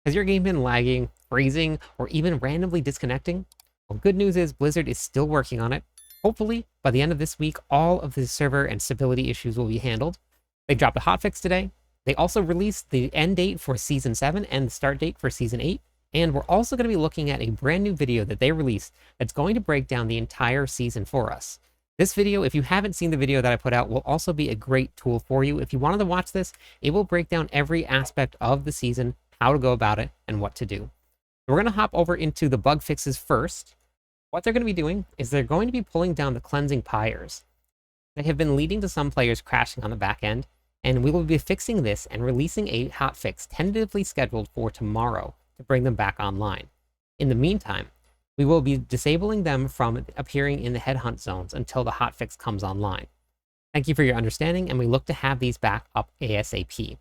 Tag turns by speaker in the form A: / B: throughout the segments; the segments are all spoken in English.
A: Has your game been lagging, freezing, or even randomly disconnecting? Well, good news is Blizzard is still working on it. Hopefully, by the end of this week, all of the server and stability issues will be handled. They dropped a hotfix today. They also released the end date for Season 7 and the start date for Season 8. And we're also going to be looking at a brand new video that they released that's going to break down the entire season for us. This video, if you haven't seen the video that I put out, will also be a great tool for you. If you wanted to watch this, it will break down every aspect of the season, how to go about it, and what to do. We're going to hop over into the bug fixes first. What they're going to be doing is they're going to be pulling down the cleansing Pyres. They have been leading to some players crashing on the back end, and we will be fixing this and releasing a hotfix tentatively scheduled for tomorrow to bring them back online. In the meantime, we will be disabling them from appearing in the headhunt zones until the hotfix comes online. Thank you for your understanding, and we look to have these back up ASAP.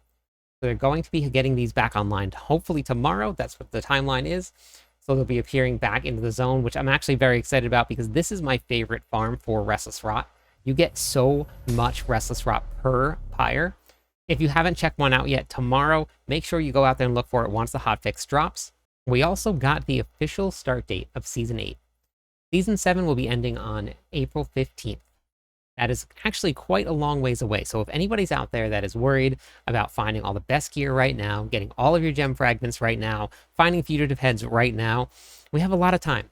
A: So they're going to be getting these back online hopefully tomorrow. That's what the timeline is. So they'll be appearing back into the zone, which I'm actually very excited about because this is my favorite farm for Restless Rot. You get so much Restless Rot per pyre. If you haven't checked one out yet, tomorrow, make sure you go out there and look for it once the hotfix drops. We also got the official start date of Season 8. Season 7 will be ending on April 15th. That is actually quite a long ways away. So if anybody's out there that is worried about finding all the best gear right now, getting all of your gem fragments right now, finding fugitive heads right now, we have a lot of time.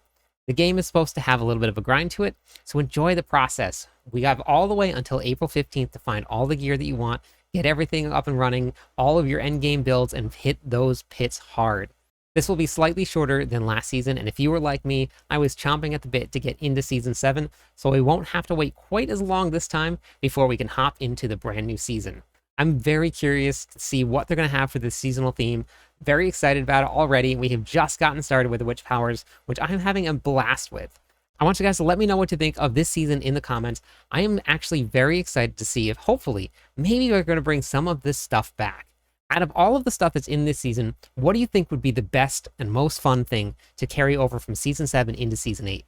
A: The game is supposed to have a little bit of a grind to it, so enjoy the process. We have all the way until April 15th to find all the gear that you want, get everything up and running, all of your end game builds, and hit those pits hard. This will be slightly shorter than last season, and if you were like me, I was chomping at the bit to get into Season 7, so we won't have to wait quite as long this time before we can hop into the brand new season. I'm very curious to see what they're going to have for this seasonal theme. Very excited about it already. We have just gotten started with the Witch Powers, which I'm having a blast with. I want you guys to let me know what you think of this season in the comments. I am actually very excited to see if hopefully maybe we're going to bring some of this stuff back. Out of all of the stuff that's in this season, what do you think would be the best and most fun thing to carry over from Season 7 into Season 8?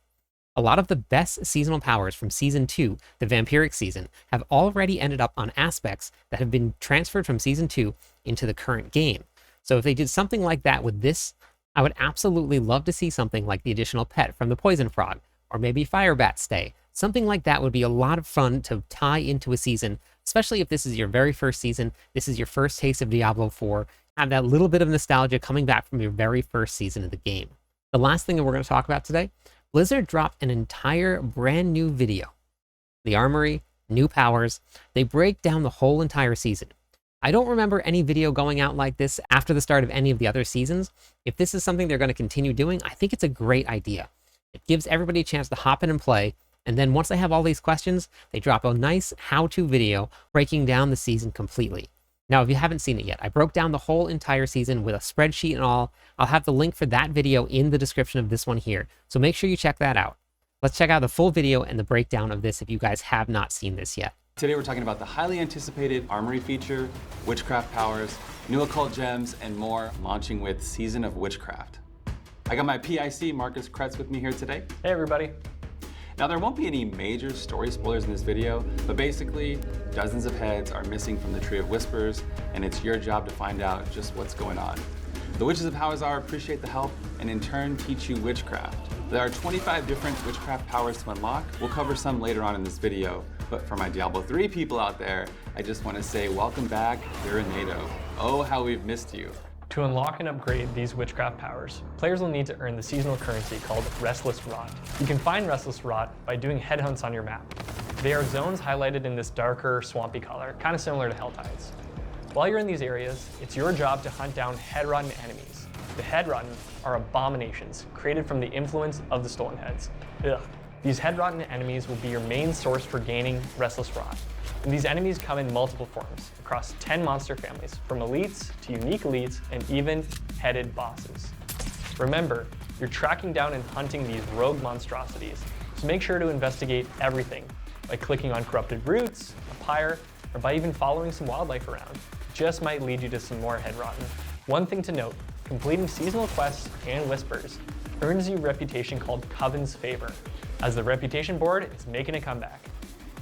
A: A lot of the best seasonal powers from Season 2, the vampiric season, have already ended up on aspects that have been transferred from Season 2 into the current game. So if they did something like that with this, I would absolutely love to see something like the additional pet from the poison frog, or maybe Firebat stay. Something like that would be a lot of fun to tie into a season, especially if this is your very first season, this is your first taste of Diablo 4, have that little bit of nostalgia coming back from your very first season of the game. The last thing that we're going to talk about today, Blizzard dropped an entire brand new video. The Armory, new powers, they break down the whole entire season. I don't remember any video going out like this after the start of any of the other seasons. If this is something they're going to continue doing, I think it's a great idea. It gives everybody a chance to hop in and play, and then once they have all these questions, they drop a nice how-to video breaking down the season completely. Now, if you haven't seen it yet, I broke down the whole entire season with a spreadsheet and all. I'll have the link for that video in the description of this one here, so make sure you check that out. Let's check out the full video and the breakdown of this if you guys have not seen this yet.
B: Today we're talking about the highly anticipated Armory feature, Witchcraft powers, new occult gems, and more, launching with Season of Witchcraft. I got my PIC, Marcus Kretz, with me here today.
C: Hey everybody.
B: Now there won't be any major story spoilers in this video, but basically dozens of heads are missing from the Tree of Whispers, and it's your job to find out just what's going on. The Witches of Hawazar appreciate the help and in turn teach you Witchcraft. There are 25 different Witchcraft powers to unlock. We'll cover some later on in this video, but for my Diablo 3 people out there, I just want to say welcome back, you're in NATO. Oh, how we've missed you.
C: To unlock and upgrade these Witchcraft powers, players will need to earn the seasonal currency called Restless Rot. You can find Restless Rot by doing headhunts on your map. They are zones highlighted in this darker, swampy color, kind of similar to Helltides. While you're in these areas, it's your job to hunt down head-rotten enemies. The head-rotten are abominations created from the influence of the Stolen Heads. Ugh. These head-rotten enemies will be your main source for gaining Restless Rot. And these enemies come in multiple forms, across 10 monster families, from elites to unique elites, and even headed bosses. Remember, you're tracking down and hunting these rogue monstrosities, so make sure to investigate everything by clicking on corrupted roots, a pyre, or by even following some wildlife around. It just might lead you to some more head-rotten. One thing to note, completing seasonal quests and whispers earns you a reputation called Coven's Favor, as the reputation board is making a comeback.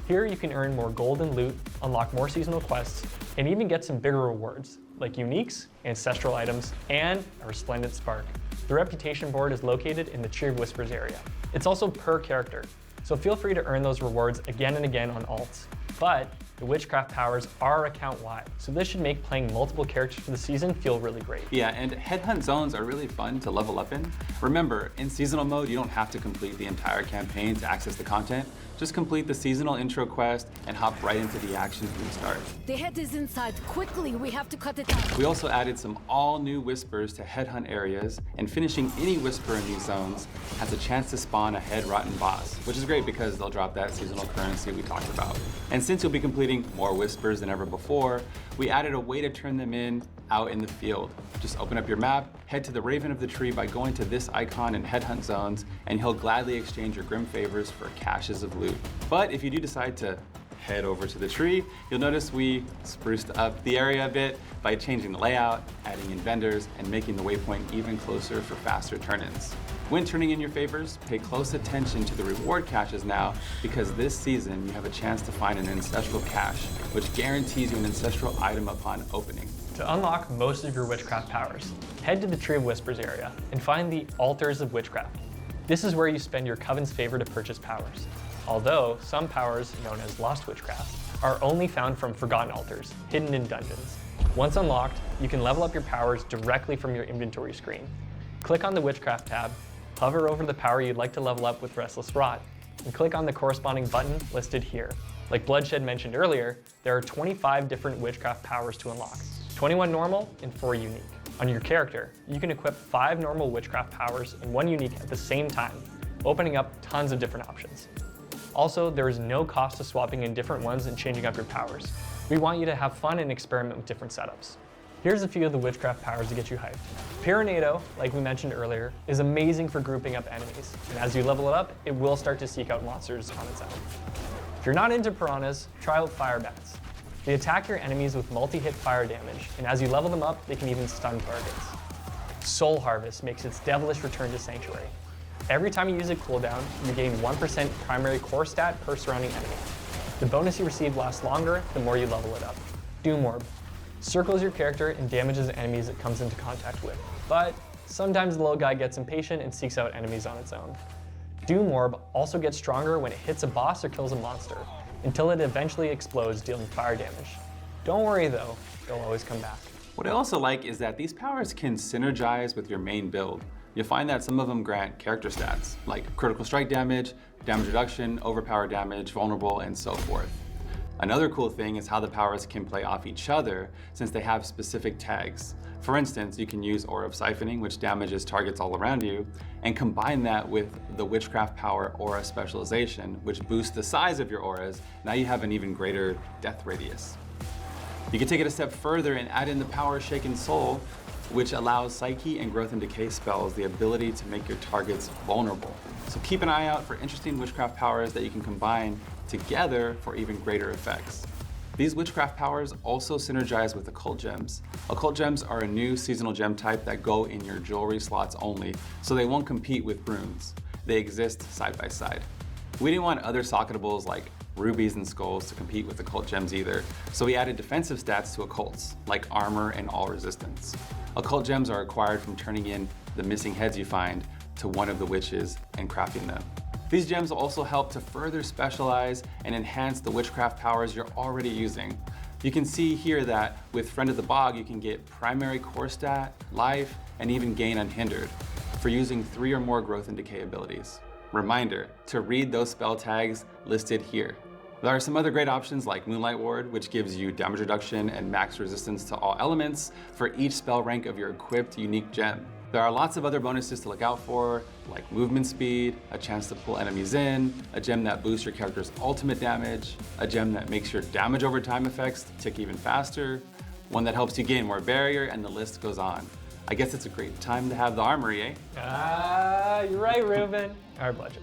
C: Here you can earn more gold and loot, unlock more seasonal quests, and even get some bigger rewards. like uniques, ancestral items, and a resplendent spark. The reputation board is located in the Tree of Whispers area. It's also per character, so feel free to earn those rewards again and again on alts. But the Witchcraft powers are account-wide, so this should make playing multiple characters for the season feel really great.
B: Yeah, and headhunt zones are really fun to level up in. Remember, in seasonal mode, you don't have to complete the entire campaign to access the content. Just complete the seasonal intro quest and hop right into the action from the start.
D: The head is inside. Quickly, we have to cut it out.
B: We also added some all-new whispers to headhunt areas, and finishing any whisper in these zones has a chance to spawn a head-rotten boss, which is great because they'll drop that seasonal currency we talked about. And since you'll be completing more whispers than ever before, we added a way to turn them in out in the field. Just open up your map, head to the Raven of the Tree by going to this icon in headhunt zones, and he'll gladly exchange your grim favors for caches of loot. But if you do decide to head over to the tree, you'll notice we spruced up the area a bit by changing the layout, adding in vendors, and making the waypoint even closer for faster turn-ins. When turning in your favors, pay close attention to the reward caches now, because this season you have a chance to find an ancestral cache, which guarantees you an ancestral item upon opening.
C: To unlock most of your Witchcraft powers, head to the Tree of Whispers area and find the Altars of Witchcraft. This is where you spend your Coven's favor to purchase powers. Although some powers, known as Lost Witchcraft, are only found from Forgotten Altars, hidden in dungeons. Once unlocked, you can level up your powers directly from your inventory screen. Click on the Witchcraft tab, hover over the power you'd like to level up with Restless Rot, and click on the corresponding button listed here. Like Bloodshed mentioned earlier, there are 25 different Witchcraft powers to unlock, 21 normal and 4 unique. On your character, you can equip 5 normal Witchcraft powers and 1 unique at the same time, opening up tons of different options. Also, there is no cost to swapping in different ones and changing up your powers. We want you to have fun and experiment with different setups. Here's a few of the Witchcraft powers to get you hyped. Pyrenado, like we mentioned earlier, is amazing for grouping up enemies, and as you level it up, it will start to seek out monsters on its own. If you're not into piranhas, try out Fire Bats. They attack your enemies with multi-hit fire damage, and as you level them up, they can even stun targets. Soul Harvest makes its devilish return to Sanctuary. Every time you use a cooldown, you gain 1% primary core stat per surrounding enemy. The bonus you receive lasts longer the more you level it up. Doom Orb circles your character and damages enemies it comes into contact with, but sometimes the little guy gets impatient and seeks out enemies on its own. Doom Orb also gets stronger when it hits a boss or kills a monster, until it eventually explodes, dealing fire damage. Don't worry though, they'll always come back.
B: What I also like is that these powers can synergize with your main build. You'll find that some of them grant character stats, like critical strike damage, damage reduction, overpower damage, vulnerable, and so forth. Another cool thing is how the powers can play off each other since they have specific tags. For instance, you can use Aura of Siphoning, which damages targets all around you, and combine that with the Witchcraft power Aura Specialization, which boosts the size of your auras. Now you have an even greater death radius. You can take it a step further and add in the power Shaken Soul, which allows Psyche and Growth and Decay spells the ability to make your targets vulnerable. So keep an eye out for interesting Witchcraft powers that you can combine together for even greater effects. These Witchcraft powers also synergize with Occult Gems. Occult Gems are a new seasonal gem type that go in your jewelry slots only, so they won't compete with runes. They exist side by side. We didn't want other socketables like rubies and skulls to compete with Occult Gems either, so we added defensive stats to Occults, like armor and all resistance. Occult Gems are acquired from turning in the missing heads you find to one of the witches and crafting them. These gems also help to further specialize and enhance the Witchcraft powers you're already using. You can see here that with Friend of the Bog, you can get primary core stat, life, and even gain unhindered for using 3 or more Growth and Decay abilities. Reminder to read those spell tags listed here. There are some other great options like Moonlight Ward, which gives you damage reduction and max resistance to all elements for each spell rank of your equipped unique gem. There are lots of other bonuses to look out for, like movement speed, a chance to pull enemies in, a gem that boosts your character's ultimate damage, a gem that makes your damage over time effects tick even faster, one that helps you gain more barrier, and the list goes on. I guess it's a great time to have the Armory, eh?
C: You're right, Ruben. Our budget.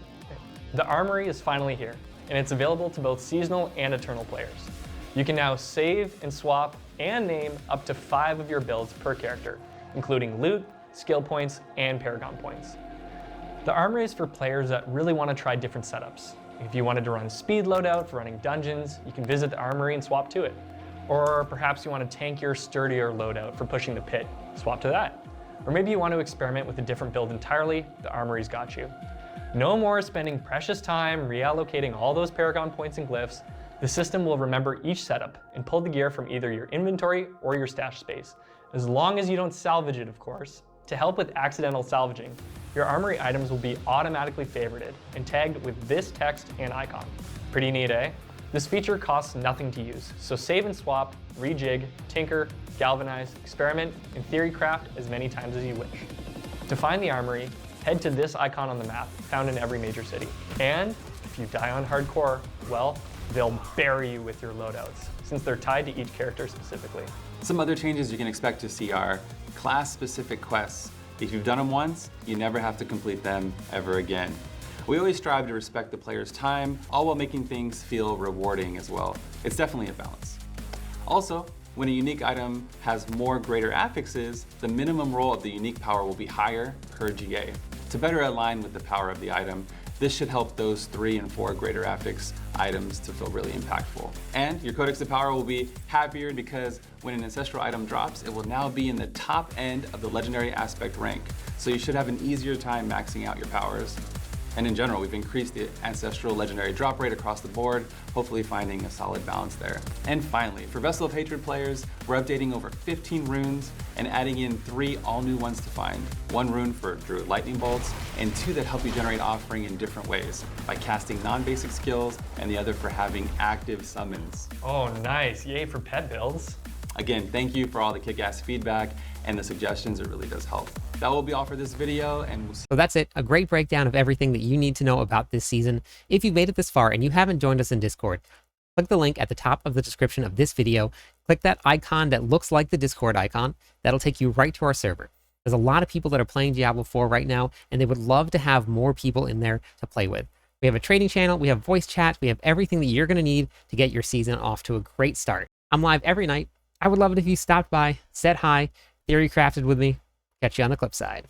C: The Armory is finally here, and it's available to both seasonal and eternal players. You can now save and swap and name up to 5 of your builds per character, including loot, skill points, and Paragon points. The Armory is for players that really want to try different setups. If you wanted to run speed loadout for running dungeons, you can visit the Armory and swap to it. Or perhaps you want a tankier, sturdier loadout for pushing the pit. Swap to that. Or maybe you want to experiment with a different build entirely. The Armory's got you. No more spending precious time reallocating all those Paragon points and glyphs. The system will remember each setup and pull the gear from either your inventory or your stash space, as long as you don't salvage it, of course. To help with accidental salvaging, your Armory items will be automatically favorited and tagged with this text and icon. Pretty neat, eh? This feature costs nothing to use, so save and swap, rejig, tinker, galvanize, experiment, and theory craft as many times as you wish. To find the Armory, head to this icon on the map, found in every major city. And if you die on hardcore, well, they'll bury you with your loadouts, since they're tied to each character specifically.
B: Some other changes you can expect to see are class-specific quests. If you've done them once, you never have to complete them ever again. We always strive to respect the player's time, all while making things feel rewarding as well. It's definitely a balance. Also, when a unique item has more greater affixes, the minimum roll of the unique power will be higher per GA. To better align with the power of the item, this should help those 3 and 4 greater affix items to feel really impactful. And your Codex of Power will be happier because when an ancestral item drops, it will now be in the top end of the legendary aspect rank. So you should have an easier time maxing out your powers. And in general, we've increased the ancestral legendary drop rate across the board, hopefully finding a solid balance there. And finally, for Vessel of Hatred players, we're updating over 15 runes and adding in 3 all new ones to find. 1 rune for Druid Lightning Bolts, and 2 that help you generate offering in different ways, by casting non-basic skills, and the other for having active summons.
C: Oh, nice. Yay for pet builds.
B: Again, thank you for all the kick-ass feedback and the suggestions, it really does help. That will be all for this video, and we'll see.
A: So that's it, a great breakdown of everything that you need to know about this season. If you've made it this far and you haven't joined us in Discord, click the link at the top of the description of this video, click that icon that looks like the Discord icon, that'll take you right to our server. There's a lot of people that are playing Diablo 4 right now, and they would love to have more people in there to play with. We have a trading channel, we have voice chat, we have everything that you're gonna need to get your season off to a great start. I'm live every night. I would love it if you stopped by, said hi, theory crafted with me. Catch you on the clip side.